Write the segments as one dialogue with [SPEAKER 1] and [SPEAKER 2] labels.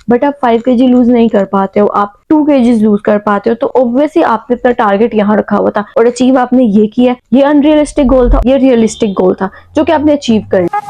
[SPEAKER 1] But आप 5 kg loose नहीं कर पाते हो, आप 2 kg लूज कर पाते हो, तो ऑब्वियसली आपने अपना टारगेट यहाँ रखा हुआ था और अचीव आपने ये किया। ये अनरियलिस्टिक गोल था, ये रियलिस्टिक गोल था जो कि आपने अचीव कर लिया।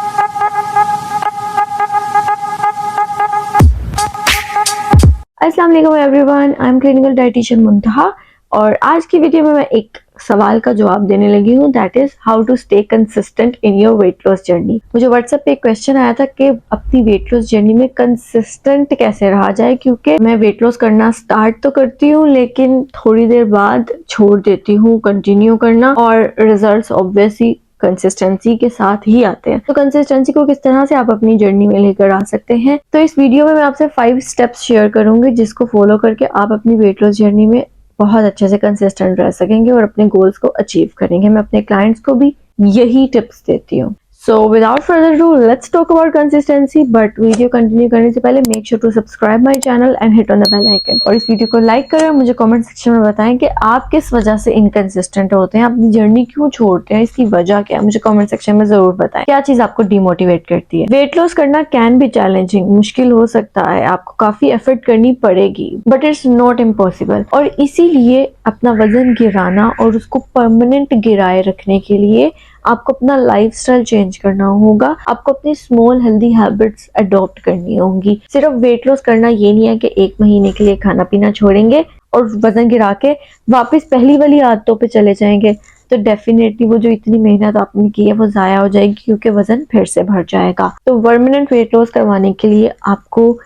[SPEAKER 1] अस्सलाम वालेकुम everyone, I am clinical dietitian Muntaha और आज की वीडियो में मैं एक सवाल का जवाब देने लगी हूँ, that is how to stay consistent in your weight loss journey. मुझे व्हाट्सएप पे एक क्वेश्चन आया था कि अपनी वेट लॉस जर्नी में कंसिस्टेंट कैसे रहा जाए, क्योंकि मैं वेट लॉस करना स्टार्ट तो करती हूँ लेकिन थोड़ी देर बाद छोड़ देती हूँ कंटिन्यू करना, और रिजल्ट्स ऑब्वियसली कंसिस्टेंसी के साथ ही आते हैं। तो कंसिस्टेंसी को किस तरह से आप अपनी जर्नी में लेकर आ सकते हैं, तो इस वीडियो में मैं आपसे 5 स्टेप्स शेयर करूंगी जिसको फॉलो करके आप अपनी वेट लॉस जर्नी में बहुत अच्छे से कंसिस्टेंट रह सकेंगे और अपने गोल्स को अचीव करेंगे। मैं अपने क्लाइंट्स को भी यही टिप्स देती हूँ। So without further ado, let's talk about consistency. But video continue करने से पहले make sure to subscribe my channel and hit on the bell icon. और इस वीडियो को लाइक करें और मुझे कमेंट सेक्शन में बताएं कि आप किस वजह से इनकंसिस्टेंट होते हैं, अपनी जर्नी क्यों छोड़ते हैं, इसकी वजह क्या है। मुझे कमेंट सेक्शन में जरूर बताएं क्या चीज आपको डिमोटिवेट करती है। वेट लॉस करना कैन बी चैलेंजिंग, मुश्किल हो सकता है, आपको काफी एफर्ट करनी पड़ेगी, बट इट्स नॉट इम्पॉसिबल। और इसीलिए अपना वजन गिराना और उसको परमानेंट गिराए रखने के लिए आपको अपना लाइफस्टाइल चेंज करना होगा। आपको अपनी स्मॉल हेल्दी हैबिट्स अडॉप्ट करनी होंगी। सिर्फ वेट लॉस करना ये नहीं है कि 1 महीने के लिए खाना पीना छोड़ेंगे और वजन गिरा के वापस पहली वाली आदतों पे चले जाएंगे, तो डेफिनेटली वो जो इतनी मेहनत आपने की है वो जाया हो जाएगी, क्योंकि वजन फिर से बढ़ जाएगा। तो परमानेंट वेट लॉस करवाने के लिए आपको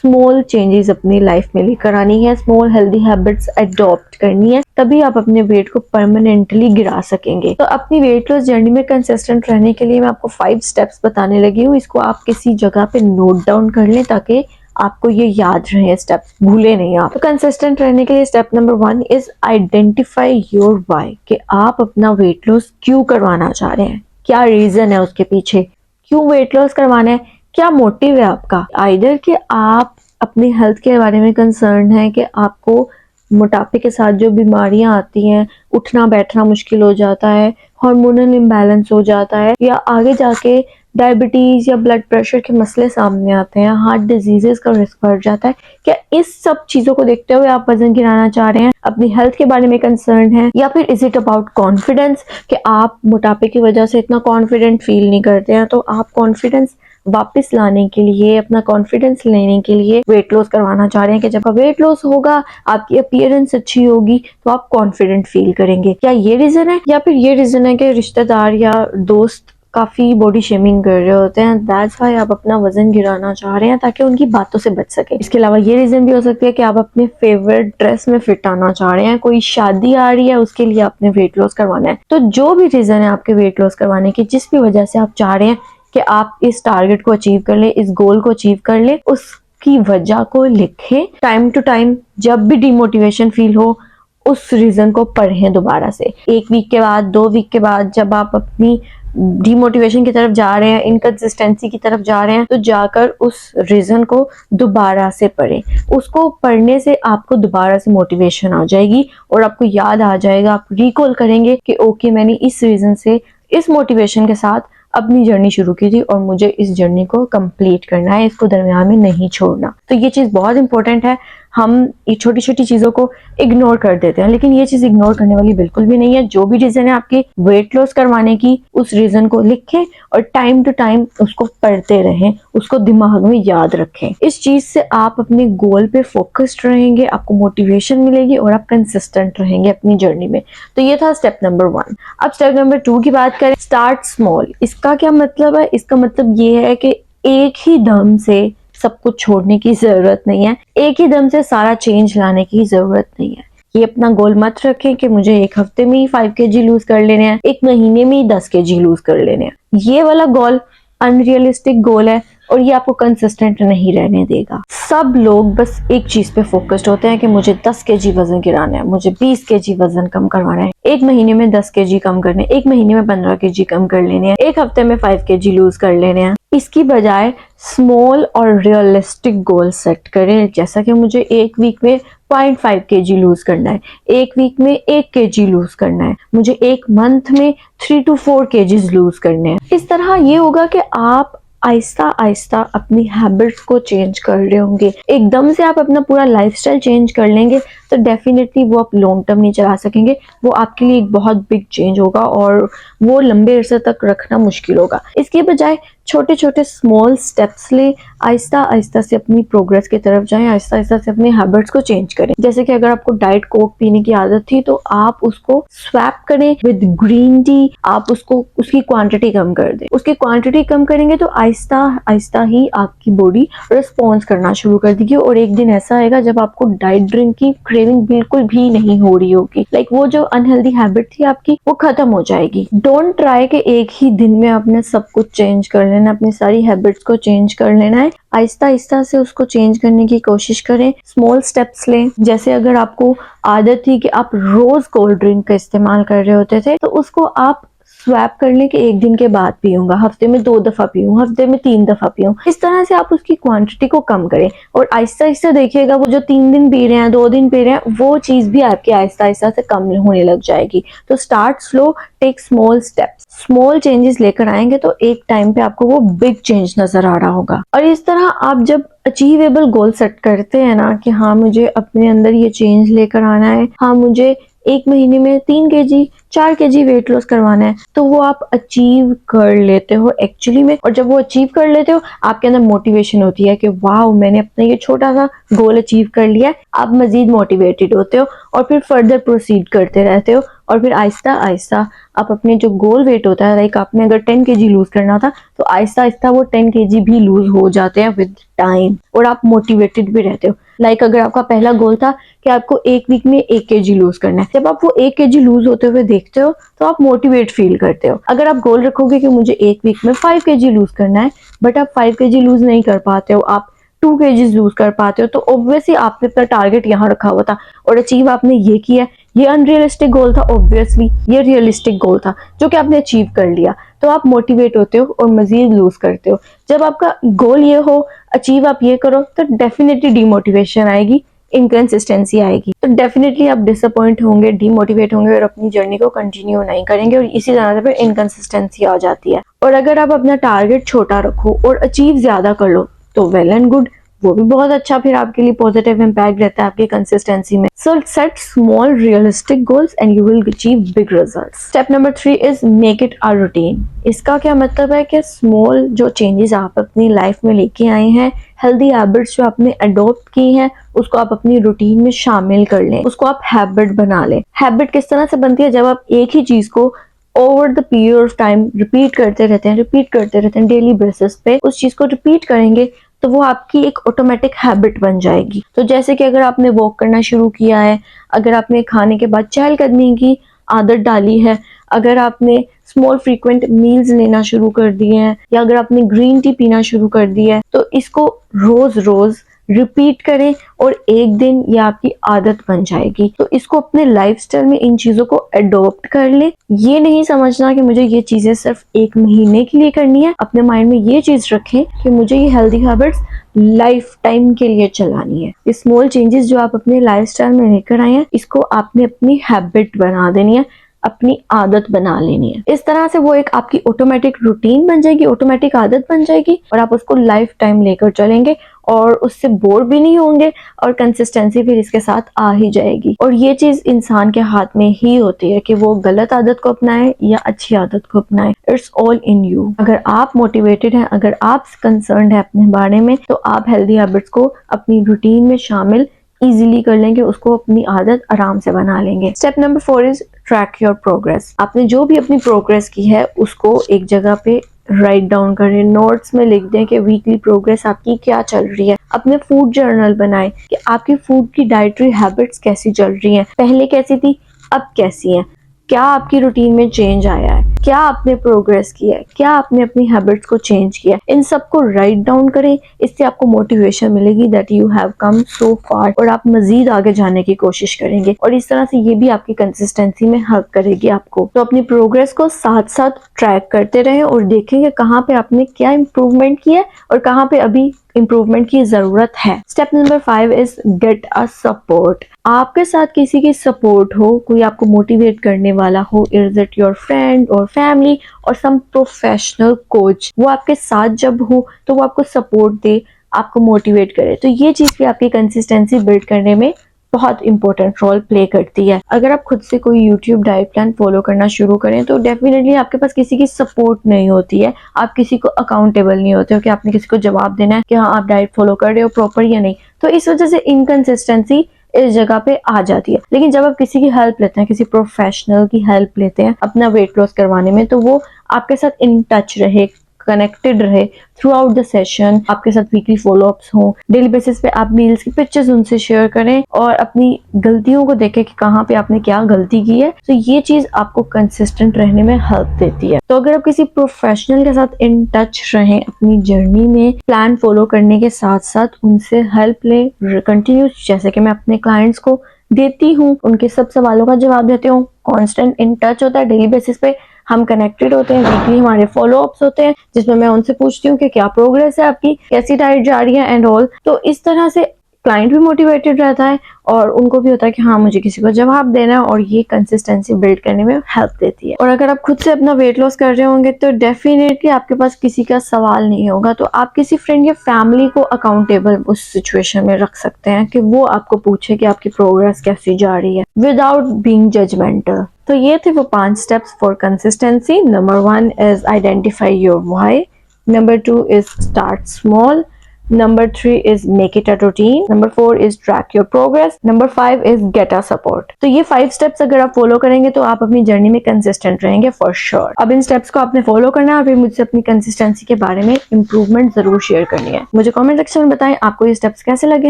[SPEAKER 1] स्मॉल चेंजेस अपनी लाइफ में लेकर आनी है, स्मॉल हेल्दी हैबिट्स अडॉप्ट करनी है, तभी आप अपने वेट को परमानेंटली गिरा सकेंगे। तो अपनी वेट लॉस जर्नी में कंसिस्टेंट रहने के लिए मैं आपको 5 स्टेप्स बताने लगी हूँ। इसको आप किसी जगह पे नोट डाउन कर लें ताकि आपको ये याद रहे, स्टेप्स भूले नहीं आप। तो कंसिस्टेंट रहने के लिए step number 1 is identify your why, कि आप अपना वेट लॉस क्यों करवाना चाह रहे हैं, क्या रीजन है उसके पीछे, क्यों वेट लॉस करवाना है, क्या मोटिव है आपका। आइदर कि आप अपनी हेल्थ के बारे में कंसर्न है कि आपको मोटापे के साथ जो बीमारियां आती हैं, उठना बैठना मुश्किल हो जाता है, हार्मोनल इम्बैलेंस हो जाता है, या आगे जाके डायबिटीज या ब्लड प्रेशर के मसले सामने आते हैं, हार्ट डिजीजेस का रिस्क बढ़ जाता है। क्या इस सब चीजों को देखते हुए आप वजन गिराना चाह रहे हैं, अपनी हेल्थ के बारे में कंसर्न है, या फिर इज इट अबाउट कॉन्फिडेंस कि आप मोटापे की वजह से इतना कॉन्फिडेंट फील नहीं करते हैं, तो आप कॉन्फिडेंस वापस लाने के लिए, अपना कॉन्फिडेंस लेने के लिए वेट लॉस करवाना चाह रहे हैं कि जब वेट लॉस होगा, आपकी अपीयरेंस अच्छी होगी तो आप कॉन्फिडेंट फील करेंगे। क्या ये रीजन है, या फिर ये रीजन है कि रिश्तेदार या दोस्त काफी बॉडी शेमिंग कर रहे होते हैं, दैट्स व्हाई आप अपना वजन गिराना चाह रहे हैं ताकि उनकी बातों से बच सके। इसके अलावा ये रीजन भी हो सकती है कि आप अपने फेवरेट ड्रेस में फिट आना चाह रहे हैं, कोई शादी आ रही है उसके लिए आपने वेट लॉस करवाना है। तो जो भी रीजन है आपके वेट लॉस करवाने की, जिस भी वजह से आप चाह रहे हैं कि आप इस टारगेट को अचीव कर ले, इस गोल को अचीव कर ले, उसकी वजह को लिखें। टाइम टू टाइम जब भी डिमोटिवेशन फील हो, उस रीजन को पढ़ें दोबारा से। 1 वीक के बाद, 2 वीक के बाद, जब आप अपनी डिमोटिवेशन की तरफ जा रहे हैं, इनकंसिस्टेंसी की तरफ जा रहे हैं, तो जाकर उस रीजन को दोबारा से पढ़ें। उसको पढ़ने से आपको दोबारा से मोटिवेशन आ जाएगी और आपको याद आ जाएगा, आप रिकॉल करेंगे कि ओके, मैंने इस रीजन से, इस मोटिवेशन के साथ अपनी जर्नी शुरू की थी और मुझे इस जर्नी को कंप्लीट करना है, इसको दरमियान में नहीं छोड़ना। तो ये चीज बहुत इंपॉर्टेंट है। हम ये छोटी छोटी चीजों को इग्नोर कर देते हैं, लेकिन ये चीज इग्नोर करने वाली बिल्कुल भी नहीं है। जो भी रीजन है आपकी वेट लॉस करवाने की, उस रीजन को लिखें और टाइम टू टाइम उसको पढ़ते रहें, उसको दिमाग में याद रखें। इस चीज से आप अपने गोल पे फोकस्ड रहेंगे, आपको मोटिवेशन मिलेगी और आप कंसिस्टेंट रहेंगे अपनी जर्नी में। तो ये था स्टेप नंबर 1। अब स्टेप नंबर 2 की बात करें, स्टार्ट स्मॉल। इसका क्या मतलब है? इसका मतलब ये है कि एक ही दम से सब कुछ छोड़ने की जरूरत नहीं है, एक ही दम से सारा चेंज लाने की जरूरत नहीं है। ये अपना गोल मत रखें कि मुझे 1 हफ्ते में ही 5 kg लूज कर लेने हैं, 1 महीने में ही 10 kg लूज कर लेने हैं। ये वाला गोल अनरियलिस्टिक गोल है और ये आपको कंसिस्टेंट नहीं रहने देगा। सब लोग बस एक चीज पे फोकस्ड होते हैं कि मुझे 10 kg वजन गिराना है, मुझे 20 kg वजन कम करवाना है, 1 महीने में 10 kg कम करने, 1 महीने में 15 kg कम कर लेने हैं, 1 हफ्ते में 5 kg लूज कर लेने हैं। इसकी बजाय स्मॉल और रियलिस्टिक गोल सेट करें, जैसा कि मुझे 1 वीक में 0.5 kg लूज करना है, 1 वीक में 1 kg लूज करना है, मुझे 1 मंथ में 3 to 4 kg लूज करने हैं। इस तरह ये होगा कि आप आहिस्ता आहिस्ता अपनी हैबिट्स को चेंज कर रहे होंगे। एकदम से आप अपना पूरा लाइफस्टाइल चेंज कर लेंगे तो डेफिनेटली वो आप लॉन्ग टर्म नहीं चला सकेंगे। वो आपके लिए एक बहुत बिग चेंज होगा और वो लंबे अरसे तक रखना मुश्किल होगा। इसके बजाय छोटे छोटे स्मॉल स्टेप्स ले, आहिस्ता आहिस्ता से अपनी प्रोग्रेस की तरफ जाएं, आहिस्ता आहिस्ता से अपनी हैबिट्स को चेंज करें। जैसे कि अगर आपको डाइट कोक पीने की आदत थी तो आप उसको स्वैप करें विद ग्रीन टी। आप उसको उसकी क्वांटिटी कम कर दें। उसकी क्वांटिटी कम करेंगे तो आहिस्ता आहिस्ता ही आपकी बॉडी रिस्पॉन्स करना शुरू कर देगी और एक दिन ऐसा आएगा जब आपको डाइट ड्रिंक की क्रेविंग बिल्कुल भी नहीं हो रही होगी। लाइक वो जो अनहेल्दी हैबिट थी आपकी वो खत्म हो जाएगी। डोंट ट्राई कि एक ही दिन में आपने सब कुछ चेंज कर लेना, अपनी सारी हैबिट्स को चेंज कर लेना है। आहिस्ता आहिस्ता से उसको चेंज करने की कोशिश करें, स्मॉल स्टेप्स लें। जैसे अगर आपको आदत थी कि आप रोज कोल्ड ड्रिंक का इस्तेमाल कर रहे होते थे तो उसको आप स्वैप करने के एक दिन के बाद पीऊंगा, हफ्ते में 2 दफा पीऊं, हफ्ते में 3 दफा पीऊं। इस तरह से आप उसकी क्वांटिटी को कम करें और आहिस्ता आहिस्ता देखिएगा वो जो 3 दिन पी रहे हैं, 2 दिन पी रहे हैं, वो चीज भी आपकी आहिस्ता आहिस्ता से कम होने लग जाएगी। तो start slow, take small steps. Small changes लेकर आएंगे तो एक टाइम पे आपको वो बिग चेंज नजर आ रहा होगा। और इस तरह आप जब अचीवेबल गोल सेट करते हैं ना कि हाँ मुझे अपने अंदर ये चेंज लेकर आना है, हाँ मुझे 1 महीने में 3 kg 4 kg वेट लॉस करवाना है, तो वो आप अचीव कर लेते हो एक्चुअली में। और जब वो अचीव कर लेते हो आपके अंदर मोटिवेशन होती है कि वाह मैंने अपना ये छोटा सा गोल अचीव कर लिया है। आप मजीद मोटिवेटेड होते हो और फिर फर्दर प्रोसीड करते रहते हो और फिर आहिस्ता आहिस्ता आप अपने जो गोल वेट होता है, लाइक आपने अगर 10 kg लूज करना था तो आहिस्ता आहिस्ता वो 10 kg भी लूज हो जाते हैं विद टाइम और आप मोटिवेटेड भी रहते हो। लाइक अगर आपका पहला गोल था कि आपको 1 वीक में 1 kg लूज करना है, जब आप वो 1 kg लूज होते हुए देखते हो तो आप मोटिवेट फील करते हो। अगर आप गोल रखोगे कि मुझे 1 वीक में 5 kg लूज करना है बट आप 5 kg लूज नहीं कर पाते हो, आप 2 kg लूज कर पाते हो, तो ऑब्वियसली आपने अपना टारगेट यहाँ रखा हुआ था और अचीव आपने ये किया। ये अनरियलिस्टिक गोल था, ऑब्वियसली ये रियलिस्टिक गोल था जो कि आपने अचीव कर लिया। तो आप मोटिवेट होते हो और मजीद लूज करते हो। जब आपका गोल ये हो, अचीव आप ये करो, तो डेफिनेटली डिमोटिवेशन आएगी, इनकंसिस्टेंसी आएगी, तो डेफिनेटली आप डिसअपॉइंट होंगे, डिमोटिवेट होंगे और अपनी जर्नी को कंटिन्यू नहीं करेंगे और इसी तरह से इनकंसिस्टेंसी आ जाती है। और अगर आप अपना टारगेट छोटा रखो और अचीव ज्यादा कर लो तो वेल एंड गुड, वो भी बहुत अच्छा, फिर आपके लिए पॉजिटिव इम्पैक्ट रहता है आपकी कंसिस्टेंसी में। सो set small realistic goals and you will achieve big results. Step number 3 is make it a routine. इसका क्या मतलब है कि स्मॉल जो चेंजेस आप अपनी लाइफ में लेके आए हैं, हेल्दी हैबिट्स जो आपने अडॉप्ट की हैं, उसको आप अपनी रूटीन में शामिल कर लें, उसको आप हैबिट बना लें। हैबिट किस तरह से बनती है? जब आप एक ही चीज को over the period of time repeat करते रहते हैं डेली बेसिस पे, उस चीज को रिपीट करेंगे तो वो आपकी एक ऑटोमेटिक हैबिट बन जाएगी। तो जैसे कि अगर आपने वॉक करना शुरू किया है, अगर आपने खाने के बाद चहलकदमी की आदत डाली है, अगर आपने स्मॉल फ्रीक्वेंट मील्स लेना शुरू कर दिए हैं, या अगर आपने ग्रीन टी पीना शुरू कर दिया है, तो इसको रोज रोज रिपीट करें और एक दिन ये आपकी आदत बन जाएगी। तो इसको अपने लाइफस्टाइल में इन चीजों को अडॉप्ट कर ले। ये नहीं समझना कि मुझे ये चीजें सिर्फ 1 महीने के लिए करनी है। अपने माइंड में ये चीज रखें कि मुझे ये हेल्दी हैबिट्स लाइफ टाइम के लिए चलानी है। ये स्मॉल चेंजेस जो आप अपने लाइफस्टाइल में लेकर आए हैं, इसको आपने अपनी हैबिट बना देनी है, अपनी आदत बना लेनी है। इस तरह से वो एक आपकी ऑटोमेटिक रूटीन बन जाएगी, ऑटोमेटिक आदत बन जाएगी और आप उसको लाइफ टाइम लेकर चलेंगे और उससे बोर भी नहीं होंगे और कंसिस्टेंसी फिर इसके साथ आ ही जाएगी। और ये चीज इंसान के हाथ में ही होती है कि वो गलत आदत को अपनाए या अच्छी आदत को अपनाए। It's all in you. अगर आप मोटिवेटेड हैं, अगर आप कंसर्न्ड है अपने बारे में, तो आप हेल्दी हैबिट्स को अपनी रूटीन में शामिल इजीली कर लेंगे, उसको अपनी आदत आराम से बना लेंगे। Step number 4 is track your progress. आपने जो भी अपनी प्रोग्रेस की है उसको एक जगह पे राइट डाउन करें, नोट्स में लिख दें कि वीकली प्रोग्रेस आपकी क्या चल रही है। अपने फूड जर्नल बनाएं कि आपकी फूड की डाइटरी हैबिट्स कैसी चल रही हैं, पहले कैसी थी, अब कैसी हैं, क्या आपकी रूटीन में चेंज आया है, क्या आपने प्रोग्रेस किया है, क्या आपने अपनी हैबिट्स को चेंज किया है। इन सबको राइट डाउन करें, इससे आपको मोटिवेशन मिलेगी दैट यू हैव कम सो फार और आप मजीद आगे जाने की कोशिश करेंगे और इस तरह से ये भी आपकी कंसिस्टेंसी में हेल्प करेगी आपको। तो अपनी प्रोग्रेस को साथ साथ ट्रैक करते रहें और देखेंगे कहाँ पे आपने क्या इम्प्रूवमेंट किया है और कहाँ पे अभी इम्प्रूवमेंट की जरूरत है। Step number 5 is get a support. आपके साथ किसी की सपोर्ट हो, कोई आपको मोटिवेट करने वाला हो, इज इट योर फ्रेंड और फैमिली और सम प्रोफेशनल कोच, वो आपके साथ जब हो तो वो आपको सपोर्ट दे, आपको मोटिवेट करे, तो ये चीज भी आपकी कंसिस्टेंसी बिल्ड करने में बहुत इंपॉर्टेंट रोल प्ले करती है। अगर आप खुद से कोई यूट्यूब डाइट प्लान फॉलो करना शुरू करें तो डेफिनेटली आपके पास किसी की सपोर्ट नहीं होती है, आप किसी को अकाउंटेबल नहीं होते हो कि आपने किसी को जवाब देना है कि हाँ आप डाइट फॉलो कर रहे हो प्रॉपर या नहीं, तो इस वजह से इनकंसिस्टेंसी इस जगह पे आ जाती है। लेकिन जब आप किसी की हेल्प लेते हैं, किसी प्रोफेशनल की हेल्प लेते हैं अपना वेट लॉस करवाने में, तो वो आपके साथ इन टच रहे, कनेक्टेड रहे थ्रू आउट द सेशन, आपके साथ वीकली फॉलोअप्स हों, डेली बेसिस पे आप मील्स की पिक्चर्स उनसे शेयर करें और अपनी गलतियों को देखें कि कहाँ पे आपने क्या गलती की है, तो ये चीज आपको कंसिस्टेंट रहने में हेल्प देती है। तो अगर आप किसी प्रोफेशनल के साथ इन टच रहें अपनी जर्नी में, प्लान फॉलो करने के साथ साथ उनसे हेल्प लें कंटिन्यू, जैसे कि मैं अपने क्लाइंट्स को देती हूँ, उनके सब सवालों का जवाब देती हूँ, कॉन्स्टेंट इन टच होता है, डेली बेसिस पे हम कनेक्टेड होते हैं, वीकली हमारे फॉलोअप्स होते हैं जिसमें मैं उनसे पूछती हूँ कि क्या प्रोग्रेस है आपकी, कैसी डाइट जा रही है एंड ऑल। तो इस तरह से क्लाइंट भी मोटिवेटेड रहता है और उनको भी होता है कि हाँ मुझे किसी को जवाब देना है, और ये कंसिस्टेंसी बिल्ड करने में हेल्प देती है। और अगर आप खुद से अपना वेट लॉस कर रहे होंगे तो डेफिनेटली आपके पास किसी का सवाल नहीं होगा, तो आप किसी फ्रेंड या फैमिली को अकाउंटेबल उस सिचुएशन में रख सकते हैं कि वो आपको पूछे कि आपकी प्रोग्रेस कैसी जा रही है विदाउट बीइंग जजमेंटल। तो ये थे वो 5 steps for consistency. Number 1 is identify your why, number 2 is start small, Number 3 is make it a routine. Number 4 is track your progress. Number 5 is get a support. तो ये 5 steps अगर आप follow करेंगे तो आप अपनी जर्नी में consistent रहेंगे फॉर श्योर। अब इन स्टेप्स को आपने फॉलो करना है और फिर मुझसे अपनी कंसिस्टेंसी के बारे में इंप्रूवमेंट जरूर शेयर करनी है। मुझे कमेंट सेक्शन में बताएं आपको ये स्टेप्स कैसे लगे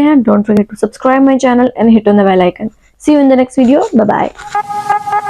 [SPEAKER 1] हैं। Don't forget to subscribe my channel and hit on the bell icon. See you in the next video. Bye bye.